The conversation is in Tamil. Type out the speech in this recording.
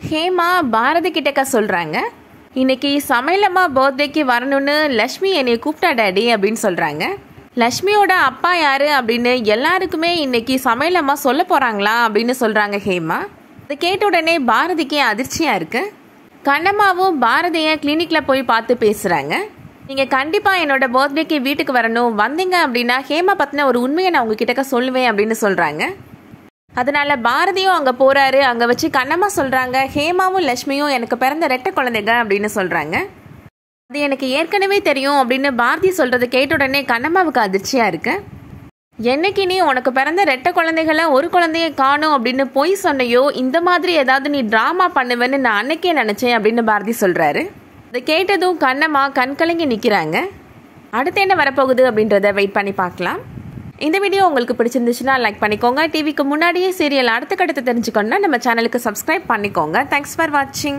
ஹேமா பாரதி கிட்டக்க சொல்கிறாங்க, இன்னைக்கு சமையலம்மா பர்த்டேக்கு வரணும்னு லக்ஷ்மி என்னை கூப்பிட்டா டாடி அப்படின்னு சொல்கிறாங்க. லக்ஷ்மியோட அப்பா யார் அப்படின்னு எல்லாருக்குமே இன்னைக்கு சமையலம்மா சொல்ல போகிறாங்களா அப்படின்னு சொல்கிறாங்க ஹேமா. அதை கேட்ட உடனே பாரதிக்கு அதிர்ச்சியாக இருக்குது. கண்ணம்மாவும் பாரதியை கிளினிக்கில் போய் பார்த்து பேசுகிறாங்க. நீங்கள் கண்டிப்பாக என்னோட பர்த்டேக்கு வீட்டுக்கு வரணும், வந்தீங்க அப்படின்னா ஹேமா பற்றின ஒரு உண்மையை நான் உங்ககிட்ட சொல்லுவேன் அப்படின்னு சொல்கிறாங்க. அதனால பாரதியும் அங்கே போகிறாரு. அங்கே வச்சு கண்ணம்மா சொல்கிறாங்க, ஹேமாவும் லக்ஷ்மியும் எனக்கு பிறந்த ரெட்டை குழந்தைங்க அப்படின்னு சொல்கிறாங்க. அது எனக்கு ஏற்கனவே தெரியும் அப்படின்னு பாரதி சொல்கிறத கேட்ட உடனே கண்ணம்மாவுக்கு அதிர்ச்சியாக இருக்குது. என்னைக்கு நீ உனக்கு பிறந்த ரெட்டை குழந்தைகளை ஒரு குழந்தைய காணும் அப்படின்னு பொய் சொன்னையோ, இந்த மாதிரி ஏதாவது நீ ட்ராமா பண்ணுவேன்னு நான் அன்னைக்கே நினச்சேன் அப்படின்னு பாரதி சொல்கிறாரு. அதை கேட்டதும் கண்ணம்மா கண்கலங்கி நிற்கிறாங்க. அடுத்து என்ன வரப்போகுது அப்படின்றத வெயிட் பண்ணி பார்க்கலாம். இந்த வீடியோ உங்களுக்கு பிடிச்சிருந்துச்சுன்னா லைக் பண்ணிக்கோங்க. டிவிக்கு முன்னாடியே சீரியல் அடுத்த கட்டத்தை தெரிஞ்சுக்கணும்னா நம்ம சேனலுக்கு சப்ஸ்கிரைப் பண்ணிக்கோங்க. தேங்க்ஸ் ஃபார் வாட்சிங்.